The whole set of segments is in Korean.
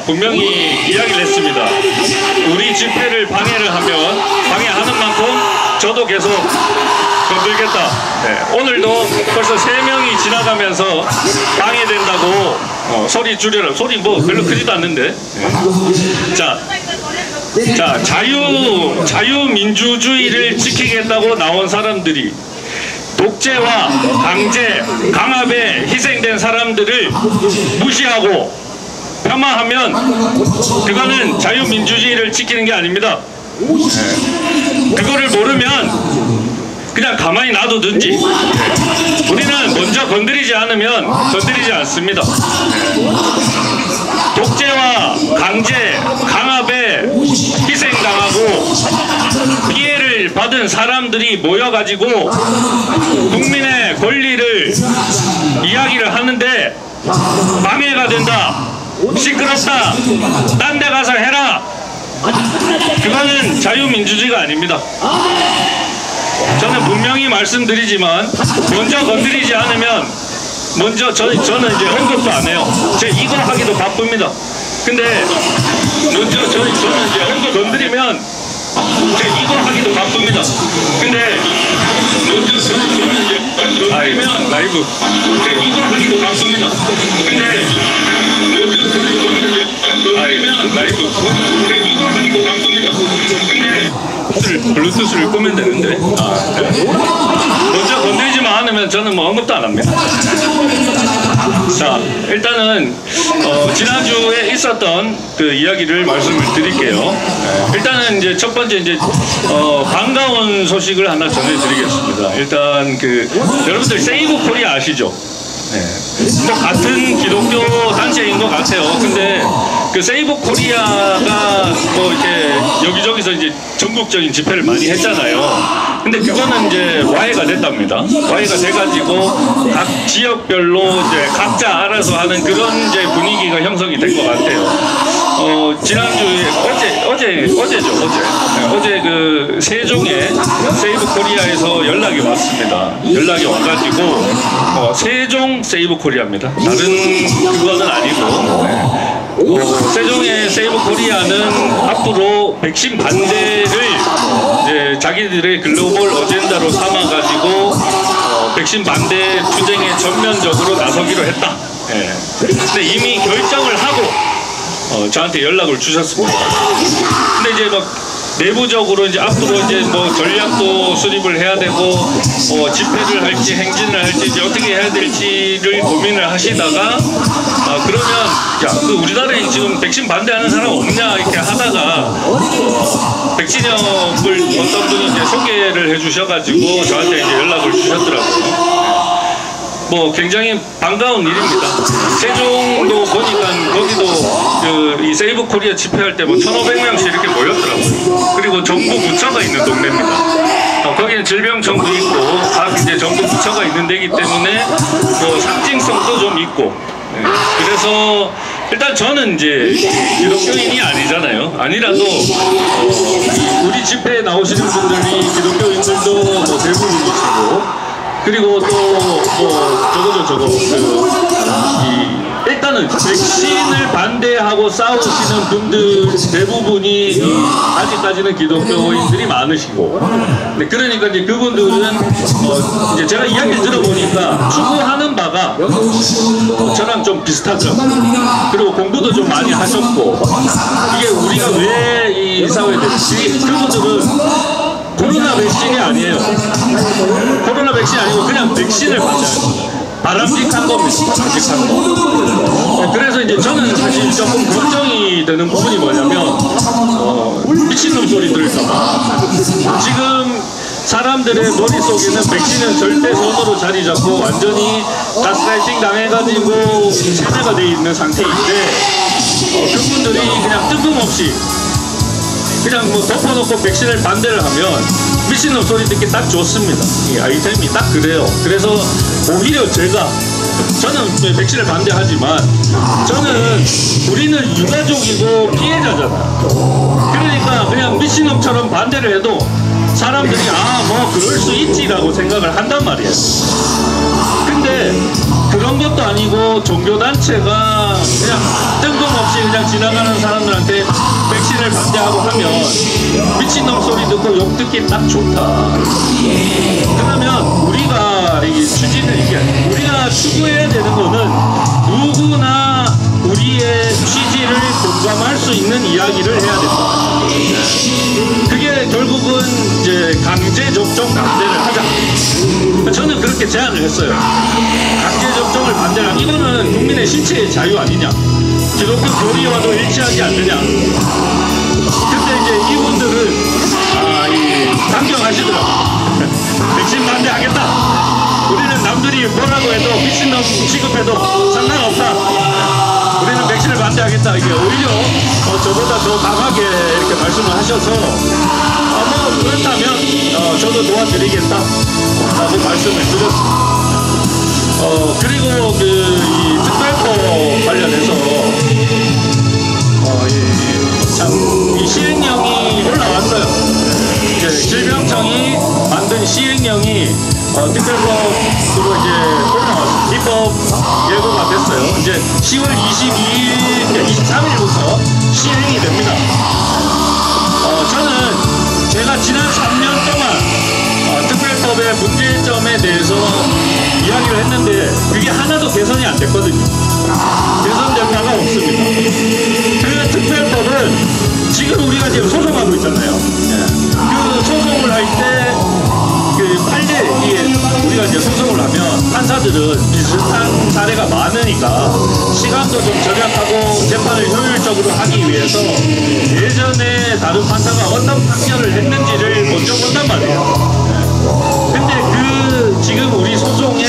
분명히 이야기를 했습니다. 우리 집회를 방해를 하면 방해하는 만큼 저도 계속 건들겠다. 네, 오늘도 벌써 3명이 지나가면서 방해된다고 소리 줄여라. 소리 뭐 별로 크지도 않는데. 네. 자, 자유민주주의를 지키겠다고 나온 사람들이 독재와 강제, 강압에 희생된 사람들을 무시하고 폄하하면 그거는 자유민주주의를 지키는 게 아닙니다. 네. 그거를 모르면 그냥 가만히 놔두든지 우리는 먼저 건드리지 않으면 건드리지 않습니다. 독재와 강제, 강압에 희생당하고 피해를 받은 사람들이 모여가지고 국민의 권리를 이야기를 하는데 방해가 된다, 시끄럽다, 딴 데 가서 해라, 그거는 자유민주주의가 아닙니다. 저는 분명히 말씀드리지만 먼저 건드리지 않으면 저는 이제 언급도 안 해요. 제가 이거 하기도 바쁩니다. 근데 먼저 저는 이제 언급 건드리면 제가 이거 하기도 바쁩니다. 근데 먼저 저는 이제 건드리면 라이브 제가 이거 하기도 바쁩니다. 근데 먼저 저는 이제 건드리면 라이브 제가 이거 하기도 바쁩니다. 근데 블루투스를 끄면 되는데 네. 먼저 건드리지만 않으면 저는 뭐 언급도 안 합니다. 자, 일단은 지난주에 있었던 그 이야기를 말씀을 드릴게요. 일단은 이제 첫 번째 이제 반가운 소식을 하나 전해드리겠습니다. 일단 그 여러분들 세이브 코리아 아시죠? 네. 뭐 같은 기독교 단체인 것 같아요. 근데 그 세이브 코리아가 뭐 이렇게 여기저기서 이제 전국적인 집회를 많이 했잖아요. 근데 그거는 이제 와해가 됐답니다. 와해가 돼가지고 각 지역별로 이제 각자 알아서 하는 그런 이제 분위기가 형성이 된 것 같아요. 지난주에 어제죠. 어제 그 세종에 세이브 코리아에서 연락이 왔습니다. 연락이 와가지고 세종 세이브 코리아입니다. 다른 그거는 아니고. 세종의 세이브 코리아는 앞으로 백신 반대를 이제 자기들의 글로벌 어젠다로 삼아가지고 백신 반대 투쟁에 전면적으로 나서기로 했다. 예. 근데 이미 결정을 하고 저한테 연락을 주셨습니다. 근데 이제 막 내부적으로 이제 앞으로 이제 뭐 전략도 수립을 해야 되고 집회를 할지 행진을 할지 이제 어떻게 해야 될지를 고민을 하시다가 그러면 야, 그 우리나라에 지금 백신 반대하는 사람 없냐 이렇게 하다가 백진영을 어떤 분이 이제 소개를 해주셔가지고 저한테 이제 연락을 주셨더라고요. 뭐 굉장히 반가운 일입니다. 세종도 보니까 거기도 이 세이브 코리아 집회할 때 뭐 1,500명씩 이렇게 모였더라고요. 그리고 정부 부처가 있는 동네입니다. 거기는 질병청도 있고 각 이제 정부 부처가 있는 데이기 때문에 뭐 상징성도 좀 있고. 네. 그래서 일단 저는 이제 기독교인이 아니잖아요. 아니라도 우리 집회에 나오시는 분들이 기독교인들도 뭐 대부분이시고. 그리고 또 뭐 일단은 백신을 반대하고 싸우시는 분들 대부분이 아직까지는 기독교인들이 많으시고, 네, 그러니까 이제 그분들은 이제 제가 이야기를 들어보니까 추구하는 바가 저랑 좀 비슷하더라고요. 그리고 공부도 좀 많이 하셨고, 이게 우리가 왜 이 사회에 그분들은 코로나 백신이 아니에요. 코로나 백신이 아니고 그냥 백신을 맞아요. 바람직한 겁니다. 바람직한 거. 그래서 이제 저는 사실 조금 걱정이 되는 부분이 뭐냐면 미친놈 소리 들을까봐. 지금 사람들의 머릿속에는 백신은 절대 손으로 자리 잡고 완전히 가스라이팅 당해가지고 세뇌가 돼 있는 상태인데 그분들이 그냥 뜬금없이 그냥 뭐 덮어놓고 백신을 반대를 하면 미친놈 소리 듣기 딱 좋습니다. 이 아이템이 딱 그래요. 그래서 오히려 저는 백신을 반대하지만 저는 우리는 유가족이고 피해자잖아요. 그러니까 그냥 미친놈처럼 반대를 해도 사람들이 뭐 그럴 수 있지라고 생각을 한단 말이에요. 근데 그런 것도 아니고 종교단체가 그냥 뜬금없이 그냥 그냥 지나가는 사람들한테 백신을 반대하고 하면 미친놈 소리 듣고 욕 듣기 딱 좋다. 그러면 우리가 우리가 추구해야 되는 거는 누구나 우리의 취지를 공감할 수 있는 이야기를 해야 된다. 그게 결국은 이제 강제 접종 반대를 하자. 저는 그렇게 제안을 했어요. 강제 접종을 반대를 하자. 이거는 국민의 신체의 자유 아니냐? 기독교 교리와도 일치하지 않느냐? 근데 이제 이분들은 강경하시더라고요. 백신 반대하겠다. 우리는 남들이 뭐라고 해도 미친놈 취급해도 상관없다. 우리는 백신을 반대하겠다. 이게 오히려 저보다 더 강하게 이렇게 말씀을 하셔서 뭐 그렇다면 저도 도와드리겠다 라고 말씀을 드렸습니다. 그리고 이 특별법 관련해서 이 시행령이 올라왔어요. 이제 질병청이 만든 시행령이 특별법으로 이제 올라왔어요. 입법 예고가 됐어요. 이제 10월 23일부터 시행이 됩니다. 저는 제가 지난 3년 동안 특별법의 문제점에 대해서 이야기를 했는데 그게 하나도 개선이 안 됐거든요. 개선된 바가 없습니다. 그 특별법은 지금 우리가 지금 소송하고 있잖아요. 그 소송을 할 때 우리가 이제 소송을 하면 판사들은 비슷한 사례가 많으니까 시간도 좀 절약하고 재판을 효율적으로 하기 위해서 예전에 다른 판사가 어떤 판결을 했는지를 먼저 본단 말이에요. 근데 지금 우리 소송의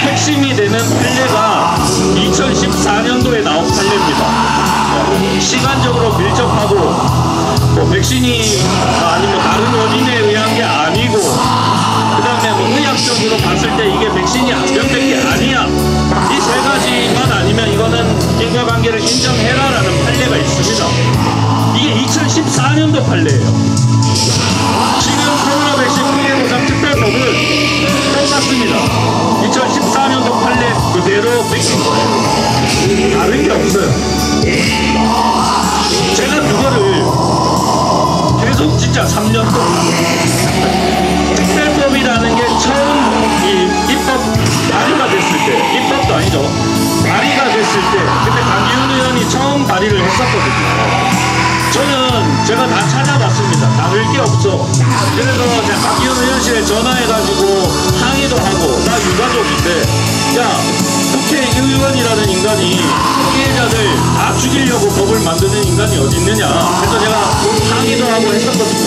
핵심이 되는 판례가 2014년도에 나온 판례입니다. 시간적으로 밀접하고 백신이 아니면 다른 원인에 의한 게 아니고 그 다음에 의학적으로 봤을 때 이게 백신이 합병된 게 아니야. 이 세 가지만 아니면 이거는 인과관계를 인정해라라는 판례가 있습니다. 이게 2014년도 판례예요. 지금 코로나 백신 피해 보상 특별법은 똑같습니다. 2014년도 판례 그대로 뺏긴 거예요. 다른 게 없어요. 제가 그거를 계속 진짜 3년 동안 특별법이라는 게 처음 입법 발의가 됐을 때, 입법도 아니죠. 발의가 됐을 때, 그때 강기훈 의원이 처음 발의를 했었거든요. 저는 제가 다 찾아봤습니다. 다를 게 없어. 그래서 제가 강기훈 의원실에 전화해가지고 항의도 하고, 나 유가족인데, 야, 국회의원이라는 인간이 피해자들 다 죽이려고 법을 만드는 인간이 어디 있느냐. 그래서 제가 항의도 하고 했었거든요.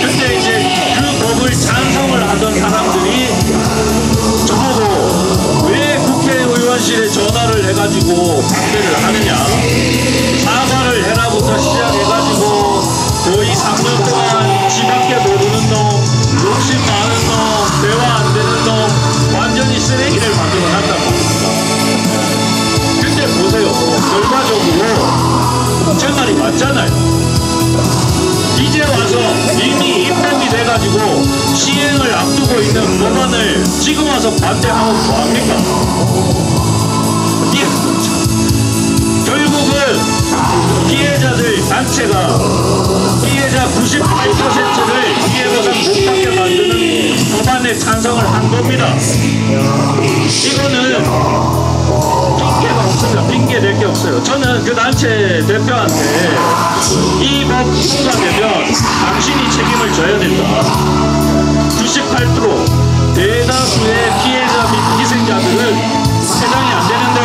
근데 이제 그 법을 찬성을 하던 사람들이 저보고 왜 국회의원실에 전화를 해가지고 반대를 하느냐. 사과를 해라부터 시작해가지고 거의 3년 동안 지밖에 모르는 놈, 욕심 많은 놈, 대화 안 되는 놈, 완전히 쓰레기를 만들어 놨단 말입니다. 근데 보세요. 결과적으로 제 말이 맞잖아요. 이제 와서 이미 입법이 돼가지고 시행을 앞두고 있는 법안을 지금 와서 반대하면 뭐합니까? 결국은 피해자들 단체가 피해자 98%를 피해보상 못받게 만드는 법안에 찬성을 한 겁니다. 이거는 핑계가 없습니다. 핑계 될 게 없어요. 저는 그 단체 대표한테 이 법 통과되면 당신이 책임을 져야 된다. 98% 대다수의 피해자 및 희생자들은 해당이 안 되는데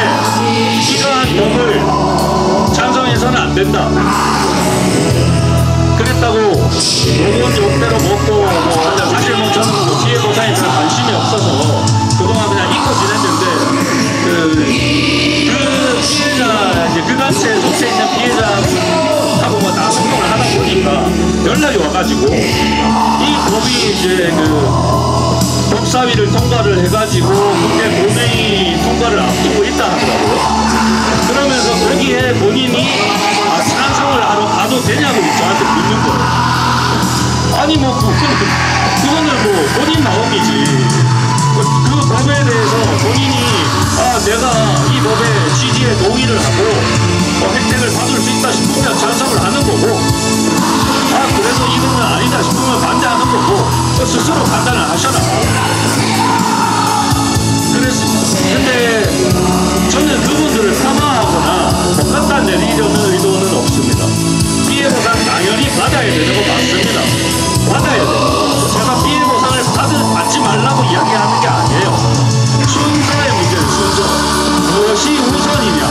이러한 법을 찬성해서는 안 된다. 그랬다고 요건 욕대로 먹고 사실 뭐 저는 피해 보상에 별 관심이 없어서 그동안 그냥 잊고 지냈는데 그 피해자 이제 그 단체에 속해 있는 피해자하고 뭐 다 소통을 하다 보니까 연락이 와가지고 이 법이 이제 그 법사위를 통과를 해가지고 국회 본회의 통과를 앞두고 있다 하더라고요. 그러면서 거기에 본인이 찬성을 하러 가도 되냐고 저한테 묻는 거예요. 아니 뭐 그거는 뭐 본인 마음이지. 그 법에 대해서 본인이 내가 이 법의 취지에 동의를 하고 혜택을 스스로 판단을 하셔라. 그랬습니다. 근데 저는 그분들을 폄하하거나 갖다 내리려는 의도는 없습니다. 피해 보상 당연히 받아야 되는 거 맞습니다. 받아야 돼요. 제가 피해 보상을 받지 말라고 이야기하는 게 아니에요. 순서의 문제는 순서. 무엇이 우선이냐.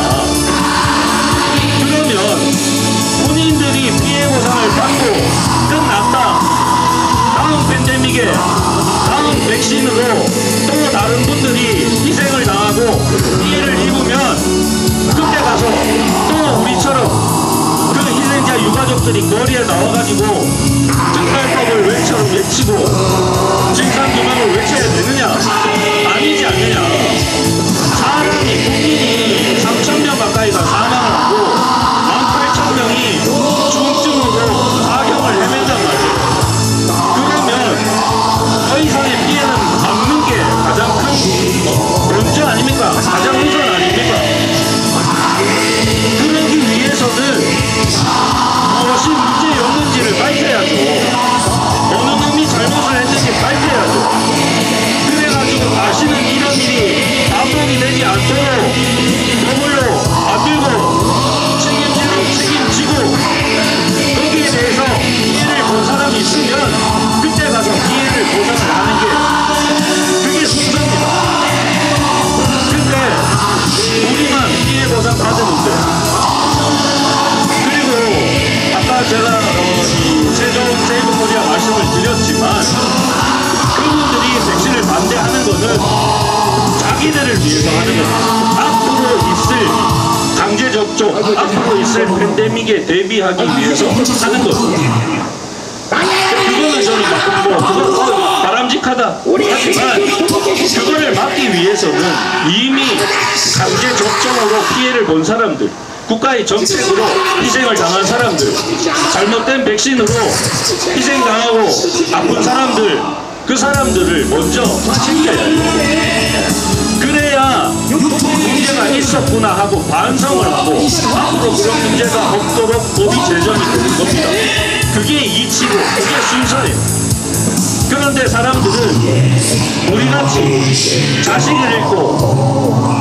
그러면 본인들이 피해 보상을 받고 끝났다. 다음 팬데믹에 다음 백신으로 또 다른 분들이 희생을 당하고 피해를 입으면 그때 가서 또 우리처럼 그 희생자 유가족들이 거리에 나와가지고 증발법을 외치고 진상규명을 외쳐야 되느냐? 아니지 않느냐? 사람이 국민이 3,000명 가까이가 사망을 하고 18,000명이 중증으로 사형을 헤맨단 말이에요. 그러면 더 이상의 피해는 막는 게 가장 큰 먼저 아닙니까? 가장 우선 아닙니까? 그러기 위해서는 무엇이 문제였는지를 밝혀야죠. 어느 놈이 잘못을 했는지 밝혀야죠. 그래가지고 다시는 이런 일이 반복이 되지 않도록 머물러 만들고 책임지고 거기에 대해서 피해를 본 사람이 있으면 그때 가서 피해를 보상을 하는 게 그게 순서입니다. 근데 우리만 피해 보상 받으는데 그리고 아까 제가 세종 세이브 코리아 말씀을 드렸지만 그분들이 백신을 반대하는 것은 자기들을 위해서 하는 겁니다. 앞으로 있을 강제 접종, 앞으로 있을 팬데믹에 대비하기 위해서 하는 거죠. 그거는 저는 그거 바람직하다. 하지만 그거를 막기 위해서는 이미 강제 접종으로 피해를 본 사람들, 국가의 정책으로 희생을 당한 사람들, 잘못된 백신으로 희생당하고 아픈 사람들, 그 사람들을 먼저 챙겨야 해요. 그래야 문제가 있었구나 하고 반성을 하고 앞으로 그런 문제가 없도록 법이 제정이 되는 겁니다. 그게 이치고 그게 순서예요. 그런데 사람들은 우리같이 자식을 잃고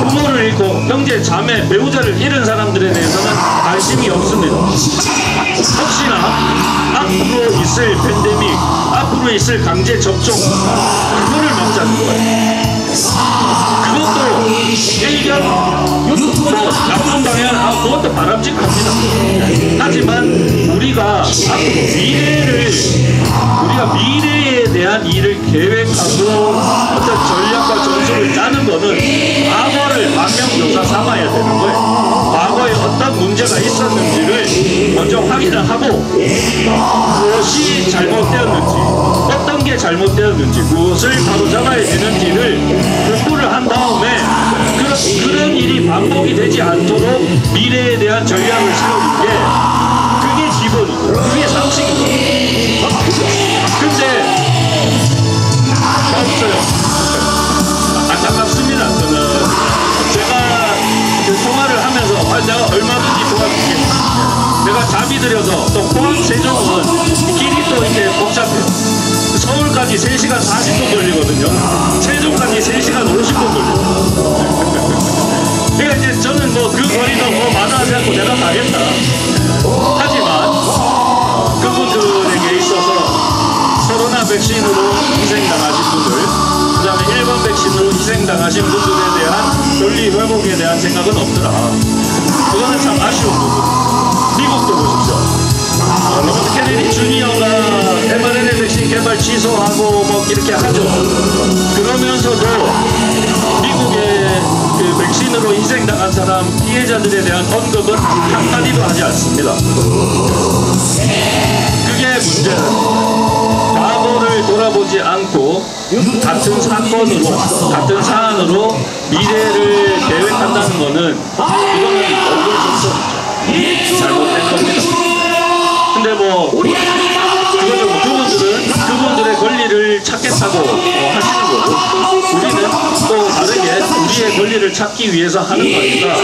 부모를 잃고 형제, 자매, 배우자를 잃은 사람들에 대해서는 관심이 없습니다. 혹시나 앞으로 있을 팬데믹, 앞으로 있을 강제 접종 그거를 막자는 거예요. 그것도 일견 나쁜 방향, 그것도 바람직합니다. 하지만 우리가 앞으로 미래에 대한 일을 계획하고 어떤 전략과 전술을 짜는 거는 과거를 망명조사 삼아야 되는 거예요. 과거에 어떤 문제가 있었는지를 먼저 확인을 하고 무엇이 잘못되었는지, 어떤 게 잘못되었는지, 무엇을 바로 잡아야 되는지를 공부를 한 다음에 그런 일이 반복이 되지 않도록 미래에 대한 전략을 세우는 게 그게 기본이고 그게 상식이고. 근데 없어요. 안타깝습니다. 저는 제가 그 통화를 하면서 내가 얼마든지 도와줄게. 내가 자비 들여서 또 포항 세종은 길이 또 이렇게 복잡해요. 서울까지 3시간 40분 걸리거든요. 세종까지 3시간 50분 걸려요. 그러니까 이제 저는 뭐 그 거리도 뭐 마다하지 않고 내가 가겠다. 하지만 그분들에게 있어서 코로나 백신으로 희생당하신 분들, 그 다음에 1번 백신으로 희생당하신 분들에 대한 권리 회복에 대한 생각은 없더라. 그거는 참 아쉬운 부분. 미국도 보십시오. 로버트 케네디 주니어가 mRNA 백신 개발 취소하고 뭐 이렇게 하죠. 그러면서도 미국의 그 백신으로 희생당한 사람 피해자들에 대한 언급은 한마디도 하지 않습니다. 그게 문제예요. 과거를 돌아보지 않고 같은 같은 사안으로 미래를 계획한다는 거는 이거는 어불성설이죠. 잘못된 겁니다. 근데 뭐 그분들의 권리를 찾겠다고 하시는 거고 우리는 또 다르게 우리의 권리를 찾기 위해서 하는 거니까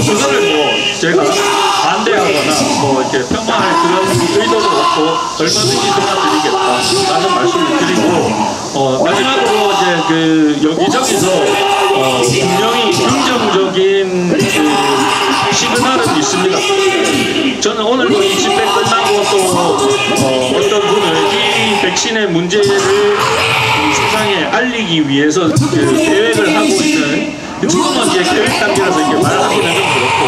그거를 뭐 제가 반대하거나 뭐 이렇게 폄하할 그런 의도도 없고 얼마든지 도와드리겠다라는 말씀을 드리고 마지막으로 이제 그 여기저기서 분명히 긍정적인 그 시그널은 있습니다. 저는 오늘도 이 집회 끝나고 또 어떤 분을 이 백신의 문제를 세상에 알리기 위해서 그 계획을 하고 있는, 지금은 이제 계획 단계라서 이렇게 말하기는 좀 그렇고,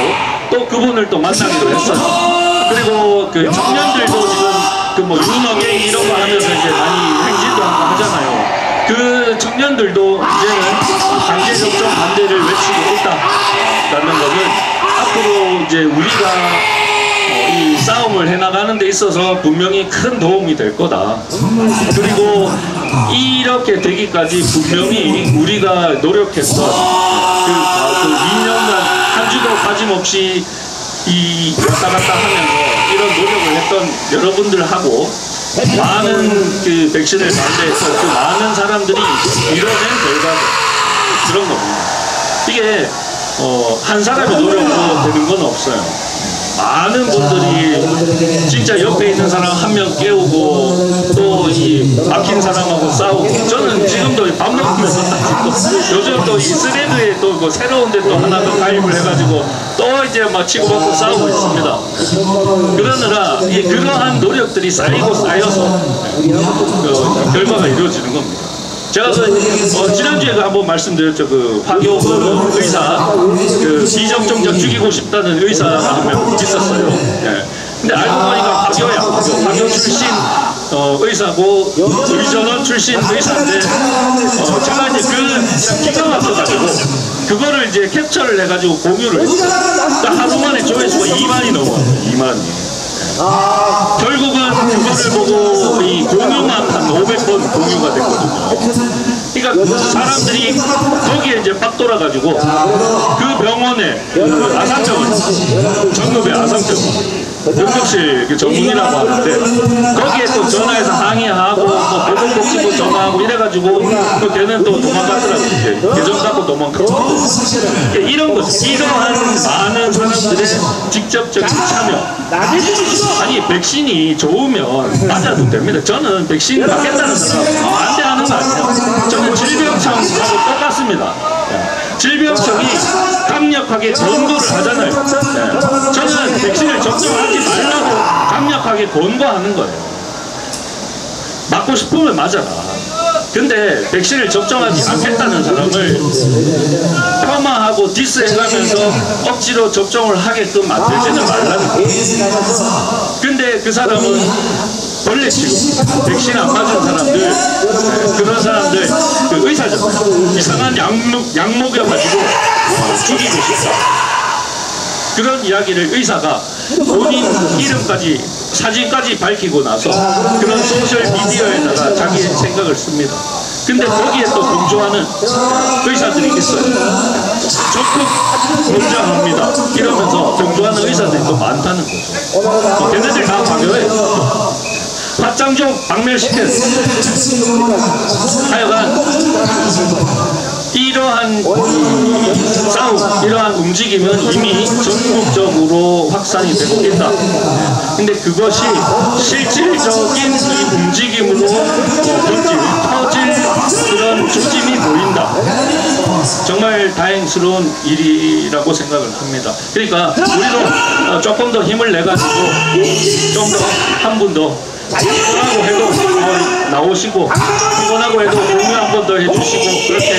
또 그분을 또 만나기로 했어요. 그리고 그 청년들도 지금 그 뭐 유너게임 이런 거 하면서 이제 많이 행진도 하고 하잖아요. 그 청년들도 이제는 강제 접종 반대를 외치고 있다라는 것은 앞으로 이제 우리가 이 싸움을 해나가는 데 있어서 분명히 큰 도움이 될 거다. 그리고 이렇게 되기까지 분명히 우리가 노력했던 그 2년간 한 주도 빠짐없이 이 왔다 갔다 하면서 이런 노력을 했던 여러분들하고 많은 그 백신을 반대해서 그 많은 사람들이 이뤄낸 결과가 그런 겁니다. 이게 한 사람의 노력으로 되는 건 없어요. 많은 분들이 진짜 옆에 있는 사람 한 명 깨우고 또 이 막힌 사람하고 싸우고, 저는 지금도 밥 먹으면서 요즘 또 이 스레드에 또 뭐 새로운 데 또 하나 더 가입을 해가지고 또 이제 막 치고받고 싸우고 있습니다. 그러느라 그러한 노력들이 쌓이고 쌓여서 그 결과가 이루어지는 겁니다. 제가 지난주에 한번 말씀드렸죠. 그 화교 의사, 그 비접종자 죽이고 싶다는 의사가 한 명 있었어요. 예. 근데 알고 보니까 화교야. 화교 출신 의사고 의전원 출신 의사인데 제가 이제 그 기가 막혀가지고 그거를 이제 캡처를 해가지고 공유를 했어요. 그러니까 하루 만에 조회수가 2만이 넘어요. 2만이. 결국은 그거를 보고 이 공유만 한 500번 공유가 됐거든요. 그러니까 사람들이 거기에 이제 빡 돌아가지고 그 병원에 아산병원, 전국의 아산병원 응급실 전문이라고 하는데 거기에 또 전화해서 항의하고 뭐 보건복지부 전화하고 이래가지고 그 걔는 또 도망갔더라고요. 계정 갖고 도망갔고. 이런 거죠. 이러한 많은 사람들의 직접적인 참여. 아니 백신이 좋으면 맞아도 됩니다. 저는 백신 맞겠다는 사람 반대하는 거 아니에요. 저는 질병청하고 똑같습니다. 질병청이 강력하게 권고를 하잖아요. 저는 백신을 접종하지 말라고 강력하게 권고하는 거예요. 맞고 싶으면 맞아라. 근데 백신을 접종하지 않겠다는 사람을 폄하하고 디스해가면서 억지로 접종을 하게끔 만들지는 말라는 거예요. 근데 그 사람은 벌레치고 백신 안 맞은 사람들, 그런 사람들 그 의사죠. 이상한 약 먹여가지고 죽이고 싶다. 그런 이야기를 의사가 본인 이름까지 사진까지 밝히고 나서 그런 소셜미디어에다가 자기 생각을 씁니다. 근데 거기에 또 동조하는 의사들이 있어요. 적극 권장합니다 이러면서 동조하는 의사들이 또 많다는 거죠. 걔네들 다 과거예요. 팥장족 박멸시켰어요. 하여간 이러한 싸움, 이러한 움직임은 이미 전국적으로 확산이 되고 있다. 근데 그것이 실질적인 이 움직임으로 터질 그런 조짐이 보인다. 정말 다행스러운 일이라고 생각을 합니다. 그러니까 우리도 조금 더 힘을 내가지고 좀 더 한 분 더 피곤하고 해도 나오시고 피곤하고 해도 공유 한 번 더 해주시고 그렇게